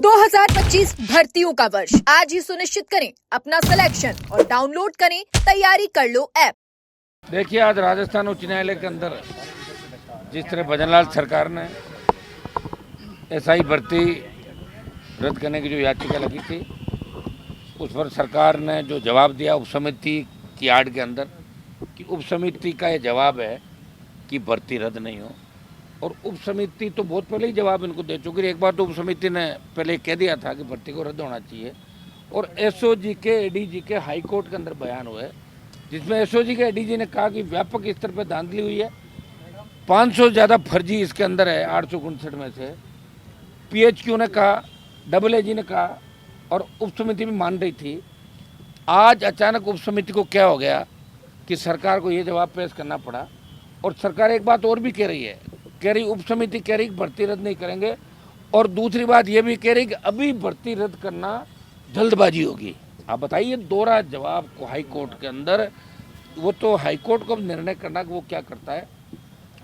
2025 भर्तियों का वर्ष आज ही सुनिश्चित करें अपना सिलेक्शन और डाउनलोड करें तैयारी कर लो ऐप। देखिए, आज राजस्थान उच्च न्यायालय के अंदर जिस तरह भजनलाल सरकार ने एसआई भर्ती रद्द करने की जो याचिका लगी थी, उस पर सरकार ने जो जवाब दिया उप समिति की आड़ के अंदर कि उप समिति का ये जवाब है कि भर्ती रद्द नहीं हो। और उप समिति तो बहुत पहले ही जवाब इनको दे चुकी है। एक बार तो उप समिति ने पहले कह दिया था कि भर्ती को रद्द होना चाहिए। और एसओजी के एडीजी के हाई कोर्ट के अंदर बयान हुए जिसमें एसओजी के एडीजी ने कहा कि व्यापक स्तर पर धांधली हुई है, 500 ज़्यादा फर्जी इसके अंदर है 859 में से। पीएचक्यू ने कहा, डबल एजी ने कहा और उप समिति भी मान रही थी। आज अचानक उप समिति को क्या हो गया कि सरकार को ये जवाब पेश करना पड़ा। और सरकार एक बात और भी कह रही है, उप समिति कह रही भर्ती रद्द नहीं करेंगे, और दूसरी बात ये भी कह रही कि अभी भर्ती रद्द करना जल्दबाजी होगी। आप बताइए, दोहरा जवाब को हाई कोर्ट के अंदर, वो तो हाई कोर्ट को निर्णय करना कि वो क्या करता है।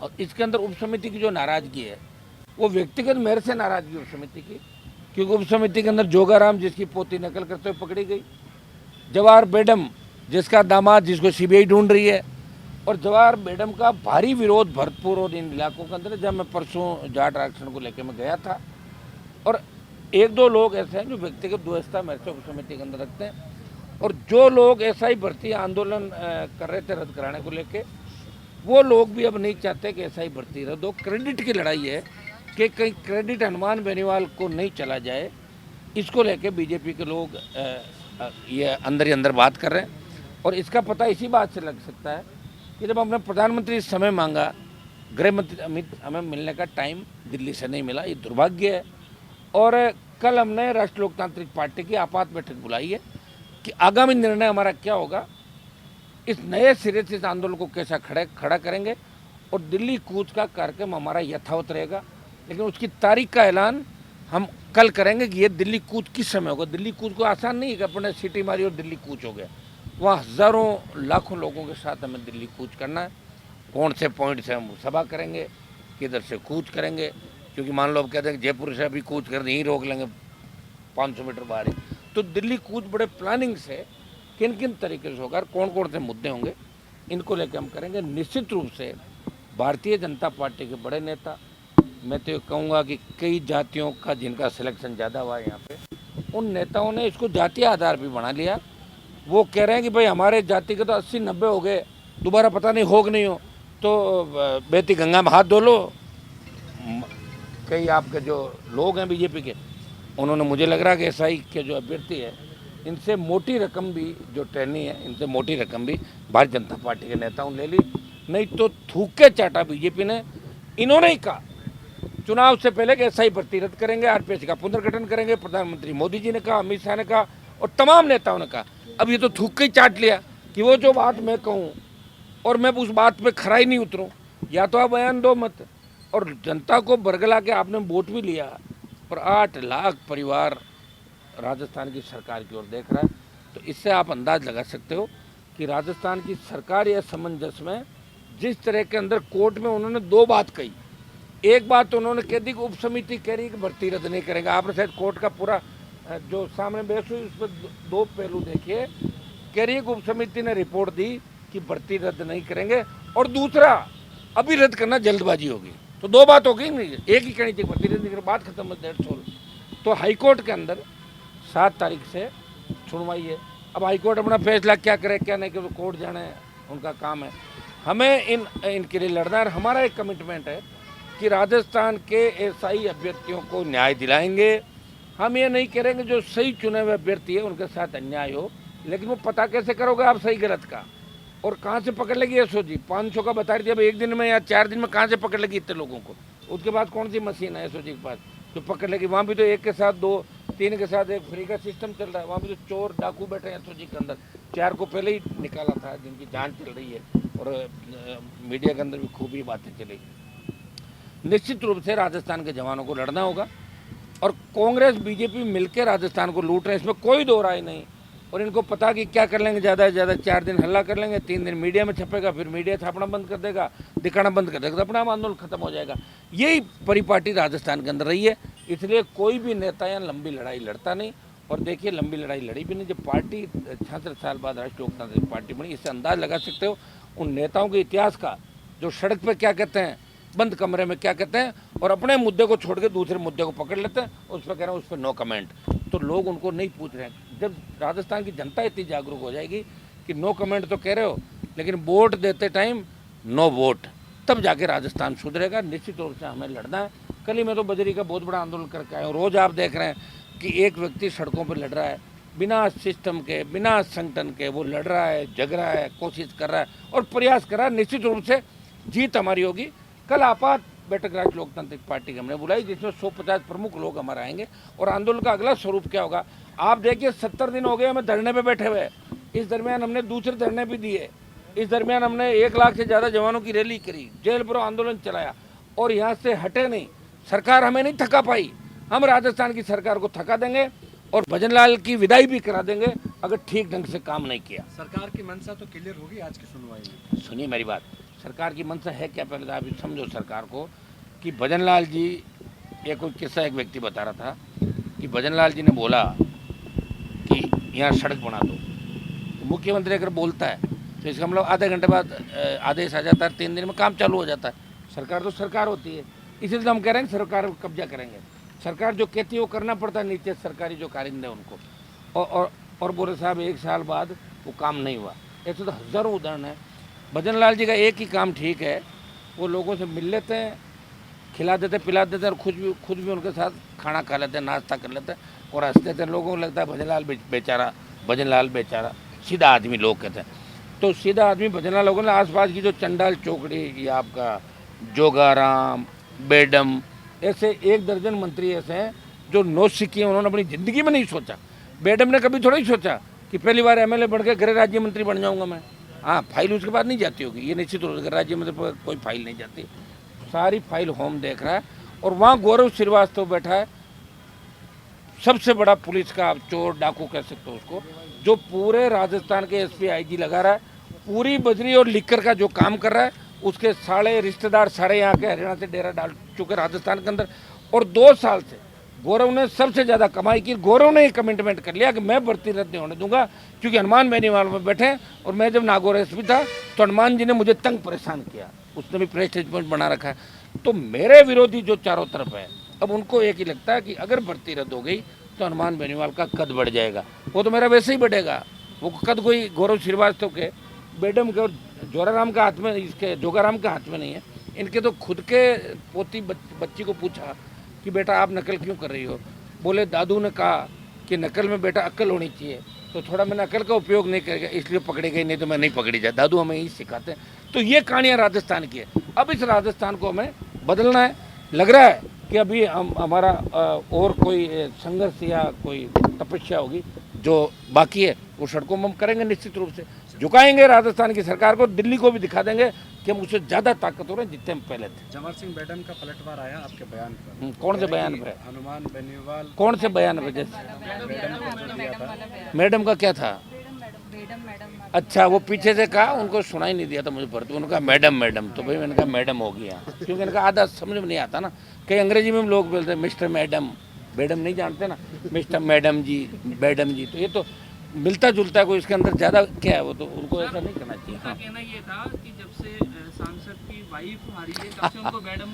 और इसके अंदर उप समिति की जो नाराजगी है वो व्यक्तिगत मेरे से नाराजगी उप समिति की, क्योंकि उप समिति के अंदर जोगाराम जिसकी पोती नकल करते हुए पकड़ी गई, जवाहर बेगम जिसका दामाद जिसको सीबीआई ढूंढ रही है, और जवाहर बेगम का भारी विरोध भरतपुर और इन इलाकों के अंदर। जब मैं परसों जाट आरक्षण को लेकर मैं गया था, और एक दो लोग ऐसे हैं जो व्यक्तिगत द्वेषता मेरे से उप समिति के अंदर रखते हैं। और जो लोग ऐसा ही भर्ती आंदोलन कर रहे थे रद्द कराने को लेके, वो लोग भी अब नहीं चाहते कि ऐसा ही भर्ती रद्द हो। क्रेडिट की लड़ाई है कि कहीं क्रेडिट हनुमान बेनीवाल को नहीं चला जाए, इसको लेके बीजेपी के लोग ये अंदर ही अंदर बात कर रहे हैं। और इसका पता इसी बात से लग सकता है कि जब हमने प्रधानमंत्री से समय मांगा, गृह मंत्री अमित हमें मिलने का टाइम दिल्ली से नहीं मिला, ये दुर्भाग्य है। और कल हमने राष्ट्रीय लोकतांत्रिक पार्टी की आपात बैठक बुलाई है कि आगामी निर्णय हमारा क्या होगा, इस नए सिरे से इस आंदोलन को कैसा खड़ा करेंगे। और दिल्ली कूच का कार्यक्रम हमारा यथावत रहेगा, लेकिन उसकी तारीख का ऐलान हम कल करेंगे कि ये दिल्ली कूच किस समय होगा। दिल्ली कूच को आसान नहीं है कि अपने सिटी मारी और दिल्ली कूच हो गया। वहाँ हज़ारों लाखों लोगों के साथ हमें दिल्ली कूच करना है। कौन से पॉइंट से हम सभा करेंगे, किधर से कूच करेंगे, क्योंकि मान लो अब कहते हैं कि जयपुर से अभी कूच कर यहीं रोक लेंगे 500 मीटर बाहर ही। तो दिल्ली कूच बड़े प्लानिंग से किन किन तरीके से होगा, कौन कौन से मुद्दे होंगे, इनको लेकर हम करेंगे। निश्चित रूप से भारतीय जनता पार्टी के बड़े नेता, मैं तो कहूँगा कि कई जातियों का जिनका सिलेक्शन ज़्यादा हुआ है यहाँ पे, उन नेताओं ने इसको जातीय आधार पर बना लिया। वो कह रहे हैं कि भाई हमारे जाति के तो 80-90 हो गए, दोबारा पता नहीं हो कि नहीं हो, तो बेती गंगा में हाथ धो लो। कई आपके जो लोग हैं बीजेपी के, उन्होंने, मुझे लग रहा है कि एसआई के जो अभ्यर्थी है, इनसे मोटी रकम भी जो ट्रेनी है, इनसे मोटी रकम भी भारतीय जनता पार्टी के नेताओं ले ली। नहीं तो थूक के चाटा बीजेपी ने। इन्होंने ही कहा चुनाव से पहले कि एसआई भर्ती रद्द करेंगे, आरपीएस का पुनर्गठन करेंगे। प्रधानमंत्री मोदी जी ने कहा, अमित शाह ने कहा और तमाम नेताओं ने कहा। अब ये तो थूक के ही चाट लिया कि वो जो बात मैं कहूँ और मैं उस बात पे खरा ही नहीं उतरूँ, या तो आप बयान दो मत। और जनता को बरगला के आपने वोट भी लिया, और 8 लाख परिवार राजस्थान की सरकार की ओर देख रहा है। तो इससे आप अंदाज लगा सकते हो कि राजस्थान की सरकार या समंजस में जिस तरह के अंदर कोर्ट में उन्होंने 2 बात कही। एक बात तो उन्होंने कह दी कि उप समिति कह रही कि भर्ती रद्द नहीं करेंगे। आपने शायद कोर्ट का पूरा जो सामने बहस हुई उस पर 2 पहलू देखिए। कह रही है कि उप समिति ने रिपोर्ट दी कि भर्ती रद्द नहीं करेंगे, और दूसरा अभी रद्द करना जल्दबाजी होगी। तो 2 बात हो गई नहीं, एक ही कहनी थी भर्ती रद्द नहीं करेंगे, बात खत्म है, दैट्स ऑल। तो हाईकोर्ट के अंदर 7 तारीख से सुनवाई है। अब हाईकोर्ट अपना फैसला क्या करे क्या नहीं करे, कोर्ट जाने, उनका काम है। हमें इनके लिए लड़ना है। हमारा एक कमिटमेंट है कि राजस्थान के एसआई अभ्यर्थियों को न्याय दिलाएंगे। हम ये नहीं करेंगे जो सही चुने हुए अभ्यर्थी है उनके साथ अन्याय हो। लेकिन वो पता कैसे करोगे आप सही गलत का, और कहाँ से पकड़ लेगी एसओजी? 500 का बता रही थी, अब 1 दिन में या 4 दिन में कहाँ से पकड़ लेगी इतने लोगों को? उसके बाद कौन सी मशीन है एसओजी के पास जो पकड़ लेगी? वहाँ भी तो 1 के साथ 2, 3 के साथ 1 फ्री का सिस्टम चल रहा है। वहाँ भी तो चोर डाकू बैठे हैं एसओजी के अंदर। 4 को पहले ही निकाला था, जिनकी जाँच चल रही है, और मीडिया के अंदर भी खूब ही बातें चली। निश्चित रूप से राजस्थान के जवानों को लड़ना होगा, और कांग्रेस बीजेपी मिलकर राजस्थान को लूट रहे हैं, इसमें कोई दो राय नहीं। और इनको पता कि क्या कर लेंगे, ज़्यादा से ज़्यादा 4 दिन हल्ला कर लेंगे, 3 दिन मीडिया में छपेगा, फिर मीडिया छापना बंद कर देगा, दिखाना बंद कर देगा, तो अपना आंदोलन खत्म हो जाएगा। यही परिपाटी राजस्थान के अंदर रही है। इसलिए कोई भी नेता यहाँ लंबी लड़ाई लड़ता नहीं। और देखिए लंबी लड़ाई लड़ी भी नहीं। जब पार्टी 66 साल बाद राष्ट्रीय लोकतांत्रिक पार्टी बनी, इससे अंदाज लगा सकते हो उन नेताओं के इतिहास का, जो सड़क पे क्या कहते हैं, बंद कमरे में क्या कहते हैं, और अपने मुद्दे को छोड़ के दूसरे मुद्दे को पकड़ लेते हैं, उस पर कह रहे हैं उस पर नो कमेंट। तो लोग उनको नहीं पूछ रहे हैं। जब राजस्थान की जनता इतनी जागरूक हो जाएगी कि नो कमेंट तो कह रहे हो, लेकिन वोट देते टाइम नो वोट, तब जाके राजस्थान सुधरेगा। निश्चित रूप से हमें लड़ना है। कल ही मैं तो बजरी का बहुत बड़ा आंदोलन करके आया हूँ। रोज़ आप देख रहे हैं कि एक व्यक्ति सड़कों पर लड़ रहा है, बिना सिस्टम के, बिना संगठन के, वो लड़ रहा है, जग रहा है, कोशिश कर रहा है और प्रयास कर रहा है। निश्चित रूप से जीत हमारी होगी। कल आपात बैठक राष्ट्रीय लोकतांत्रिक पार्टी की हमने बुलाई, जिसमें 150 प्रमुख लोग हमारे आएंगे। और आंदोलन का अगला स्वरूप क्या होगा, आप देखिए 70 दिन हो गए हमें धरने पे बैठे हुए। इस दरमियान हमने दूसरे धरने भी दिए। इस दरमियान हमने 1 लाख से ज़्यादा जवानों की रैली करी, जेल भरो आंदोलन चलाया और यहाँ से हटे नहीं। सरकार हमें नहीं थका पाई। हम राजस्थान की सरकार को थका देंगे और भजनलाल की विदाई भी करा देंगे अगर ठीक ढंग से काम नहीं किया। सरकार की मंशा तो क्लियर होगी आज की सुनवाई में। सुनिए मेरी बात, सरकार की मंशा है क्या, पहले तो आप समझो सरकार को कि भजनलाल जी, ये कोई किस्सा एक व्यक्ति बता रहा था कि भजनलाल जी ने बोला कि यहाँ सड़क बना दो। तो मुख्यमंत्री अगर बोलता है तो इसका मतलब आधे घंटे बाद आदेश आ जाता है, 3 दिन में काम चालू हो जाता है। सरकार तो सरकार होती है, इसीलिए हम कह रहे हैं सरकार कब्जा करेंगे। सरकार जो कहती है वो करना पड़ता है, नीचे सरकारी जो कारिंदे उनको। और बोले साहब 1 साल बाद वो काम नहीं हुआ। ऐसे तो हज़ारों उदाहरण है। भजनलाल जी का एक ही काम ठीक है, वो लोगों से मिल लेते हैं, खिला देते पिला देते हैं और खुद भी उनके साथ खाना खा लेते हैं, नाश्ता कर लेते हैं और हंसते थे। लोगों को लगता है भजनलाल बेचारा सीधा आदमी लोग कहते हैं। तो सीधा आदमी भजनलाल लोगों ने आसपास की जो चंडाल चौकड़ी, ये आपका जोगाराम, बेडम, ऐसे 1 दर्जन मंत्री ऐसे हैं जो नौसिखिए, उन्होंने अपनी ज़िंदगी में नहीं सोचा। बेडम ने कभी थोड़ा ही सोचा कि पहली बार MLA बढ़ के गृह राज्य मंत्री बन जाऊंगा मैं। हाँ, फाइल उसके बाद नहीं जाती होगी, ये निश्चित रूप से गृह राज्य मंत्री पर कोई फाइल नहीं जाती। सारी फाइल होम देख रहा है और वहाँ गौरव श्रीवास्तव बैठा है, सबसे बड़ा पुलिस का चोर डाकू कह सकते हो उसको, जो पूरे राजस्थान के SP IG लगा रहा है, पूरी बजरी और लिकर का जो काम कर रहा है। उसके सारे रिश्तेदार सारे यहाँ के हरियाणा से डेरा डाल चुके राजस्थान के अंदर। और 2 साल से गौरव ने सबसे ज़्यादा कमाई की। गौरव ने एक कमिटमेंट कर लिया कि मैं भर्ती रद्द नहीं होने दूंगा, क्योंकि हनुमान बेनीवाल में बैठे और मैं जब नागौर SP था तो हनुमान जी ने मुझे तंग परेशान किया। उसने भी प्रेस स्टेटमेंट बना रखा है। तो मेरे विरोधी जो चारों तरफ है, अब उनको एक ही लगता है कि अगर भर्ती रद्द हो गई तो हनुमान बेनीवाल का कद बढ़ जाएगा। वो तो मेरा वैसे ही बढ़ेगा। वो कद कोई गौरव श्रीवास्तव के, बेडम के और जोराराम का हाथ में, इसके जोगाराम के हाथ में नहीं है। इनके तो खुद के पोती बच्ची को पूछा कि बेटा आप नकल क्यों कर रही हो, बोले दादू ने कहा कि नकल में बेटा अक्ल होनी चाहिए, तो थोड़ा मैंने अकल का उपयोग नहीं करेगा इसलिए पकड़ी गई, नहीं तो मैं नहीं पकड़ी जाए। दादू हमें यही सिखाते हैं। तो ये कहानियाँ राजस्थान की है। अब इस राजस्थान को हमें बदलना है। लग रहा है कि अभी हमारा और कोई संघर्ष या कोई तपस्या होगी जो बाकी है, वो सड़कों में हम करेंगे। निश्चित रूप से झुकाएंगे राजस्थान की सरकार को, दिल्ली को भी दिखा देंगे कि हम उससे ज़्यादा ताकतवर हैं जितने हम पहले थे। जमर सिंह बेडम का पलटवार आया आपके बयान पर। कौन से बयान पर? हनुमान बेनीवाल। कौन से बयान पर? जैसे बेडम को जो दिया था। मैडम का क्या था? अच्छा, वो पीछे से कहा, उनको सुनाई नहीं दिया था मुझे भरती। उन्होंने कहा मैडम, तो भाई मैंने कहा मैडम होगी यहाँ, क्योंकि इनका आधा समझ में नहीं आता ना। कई अंग्रेजी में लोग बोलते हैं मिस्टर मैडम, मैडम नहीं जानते ना, मिस्टर मैडम जी, तो ये तो मिलता जुलता है, कोई इसके अंदर ज़्यादा क्या है, वो तो उनको ऐसा नहीं करना चाहिए। हाँ, कहना ये था कि जब से सांसद की वाइफ आ रही है तब से उनको मैडम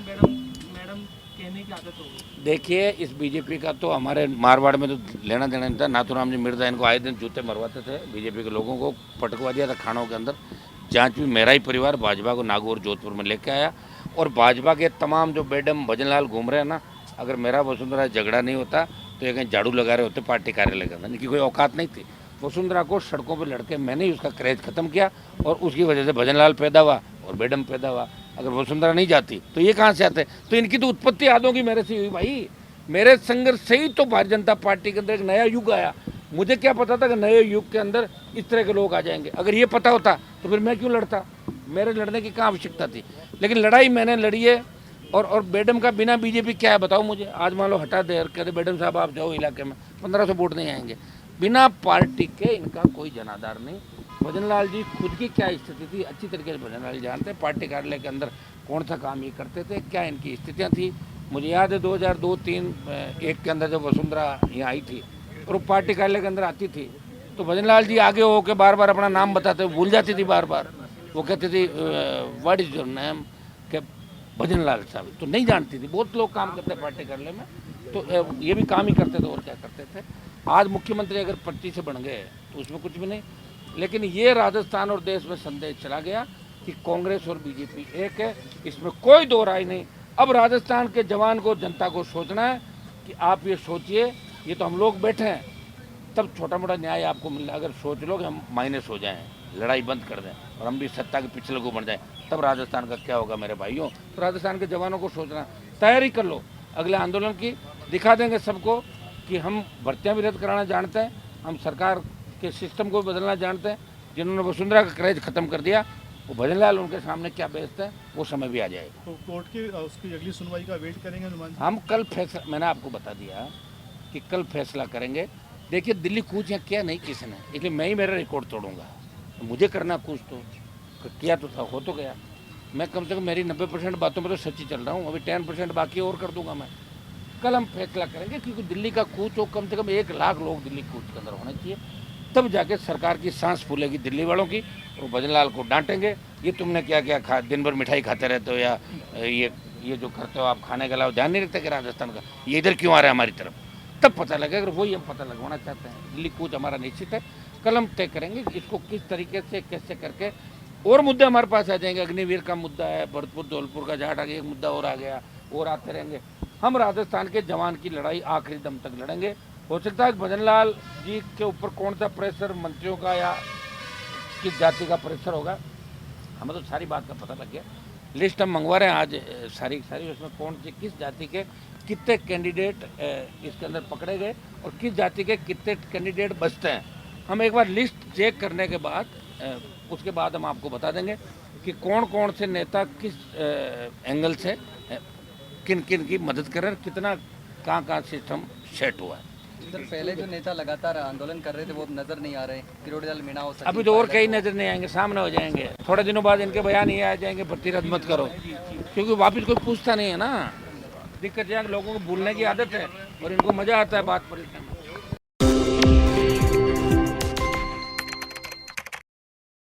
कहने की आदत हो गई। देखिए, इस बीजेपी का तो हमारे मारवाड़ में तो लेना देना नहीं था। नाथुराम जी मिर्जा इनको आए दिन जूते मरवाते थे, बीजेपी के लोगों को पटकवा दिया था खानों के अंदर। जांच भी मेरा ही परिवार भाजपा को नागौर जोधपुर में लेके आया, और भाजपा के तमाम जो मैडम भजनलाल घूम रहे हैं ना, अगर मेरा वसुंधरा झगड़ा नहीं होता तो ये कहीं झाड़ू लगा रहे होते पार्टी कार्यालय के अंदर। इनकी कोई औकात नहीं थी। वसुंधरा को सड़कों पर लड़के मैंने ही उसका क्रेज खत्म किया, और उसकी वजह से भजनलाल पैदा हुआ और मैडम पैदा हुआ। अगर वसुंधरा नहीं जाती तो ये कहाँ से आते? तो इनकी तो उत्पत्ति यादों की मेरे से हुई भाई। मेरे संघर्ष से ही तो भारतीय जनता पार्टी के अंदर एक नया युग आया। मुझे क्या पता था कि नए युग के अंदर इस तरह के लोग आ जाएंगे। अगर ये पता होता तो फिर मैं क्यों लड़ता? मेरे लड़ने की कहाँ आवश्यकता थी? लेकिन लड़ाई मैंने लड़ी है। और मैडम का बिना बीजेपी क्या है बताओ मुझे। आज मान लो हटा दे और कहते मैडम साहब आप जाओ इलाके में, 1500 वोट नहीं आएंगे। बिना पार्टी के इनका कोई जनाधार नहीं। भजनलाल जी खुद की क्या स्थिति थी अच्छी तरीके से भजनलाल जानते हैं। पार्टी कार्यालय के अंदर कौन सा काम ये करते थे, क्या इनकी स्थितियाँ थी, मुझे याद है 2002-3-1 के अंदर जब वसुंधरा यहाँ आई थी और वो पार्टी कार्यालय के अंदर आती थी तो भजन लाल जी आगे हो के बार बार अपना नाम बताते, भूल जाती थी बार बार। वो कहती थी व्हाट इज योर नेम, के भजन लाल साहब, तो नहीं जानती थी। बहुत लोग काम करते पार्टी कार्यालय में, तो ये भी काम ही करते थे और क्या करते थे। आज मुख्यमंत्री अगर 25 से बन गए तो उसमें कुछ भी नहीं, लेकिन ये राजस्थान और देश में संदेश चला गया कि कांग्रेस और बीजेपी एक है, इसमें कोई दो राय नहीं। अब राजस्थान के जवान को, जनता को सोचना है कि आप ये सोचिए, ये तो हम लोग बैठे हैं, तब छोटा मोटा न्याय आपको मिल रहा है। अगर सोच लो कि हम माइनस हो जाएं, लड़ाई बंद कर दें और हम भी सत्ता के पिछले को बन जाएं, तब राजस्थान का क्या होगा मेरे भाइयों। तो राजस्थान के जवानों को सोचना, तैयारी कर लो अगले आंदोलन की। दिखा देंगे सबको कि हम भर्तियाँ भी रद्द कराना जानते हैं, हम सरकार के सिस्टम को बदलना जानते हैं। जिन्होंने वसुंधरा का क्रेज खत्म कर दिया, वो भजन लाल उनके सामने क्या बेचते हैं, वो समय भी आ जाएगा। तो कोर्ट की उसकी अगली सुनवाई का वेट करेंगे हनुमान जी? हम कल फैसला, मैंने आपको बता दिया कि कल फैसला करेंगे। देखिए दिल्ली कूच या क्या नहीं किसी ने, इसलिए मैं ही मेरा रिकॉर्ड तोड़ूंगा। मुझे करना कुछ तो किया तो था, हो तो गया। मैं कम से कम मेरी 90% बातों में तो सच्ची चल रहा हूँ, अभी 10% बाकी और कर दूंगा मैं। कल हम फैसला करेंगे, क्योंकि दिल्ली का कूच हो, कम से कम 1 लाख लोग दिल्ली कूच के अंदर होने चाहिए, तब जाके सरकार की सांस फूलेगी दिल्ली वालों की। और भजन लाल को डांटेंगे, ये तुमने क्या क्या खा, दिन भर मिठाई खाते रहते हो, या ये जो करते हो आप खाने के अलावा ध्यान नहीं रखते कि राजस्थान का, ये इधर क्यों आ रहा है हमारी तरफ, तब पता लगेगा। अगर वही हम पता लगवाना चाहते हैं, दिल्ली कूच हमारा निश्चित है। कल हम तय करेंगे इसको किस तरीके से, कैसे करके। और मुद्दे हमारे पास आ जाएंगे, अग्निवीर का मुद्दा है, भरतपुर धौलपुर का जाट आ गया, एक मुद्दा और आ गया, और आते रहेंगे। हम राजस्थान के जवान की लड़ाई आखिरी दम तक लड़ेंगे। हो सकता है भजन लाल जी के ऊपर कौन सा प्रेशर, मंत्रियों का या किस जाति का प्रेशर होगा, हमें तो सारी बात का पता लग गया। लिस्ट हम मंगवा रहे हैं आज सारी सारी, उसमें कौन सी किस जाति के कितने कैंडिडेट इसके अंदर पकड़े गए और किस जाति के कितने कैंडिडेट बचते हैं। हम एक बार लिस्ट चेक करने के बाद उसके बाद हम आपको बता देंगे कि कौन कौन से नेता किस एंगल से किन किन की मदद कर रहे हैं, कितना कहाँ सिस्टम सेट हुआ है। सर पहले जो नेता लगातार आंदोलन कर रहे थे वो अब नजर नहीं आ रहे, किरोड़ी लाल मीणा हो सकता, अभी तो और कई नजर नहीं आएंगे, सामने हो जाएंगे। थोड़े दिनों बाद इनके बयान ये आ जाएंगे, भर्ती रद्द मत करो, क्योंकि वापिस कोई पूछता नहीं है ना। दिक्कत यहाँ लोगों को भूलने की आदत है और इनको मजा आता है बात पर।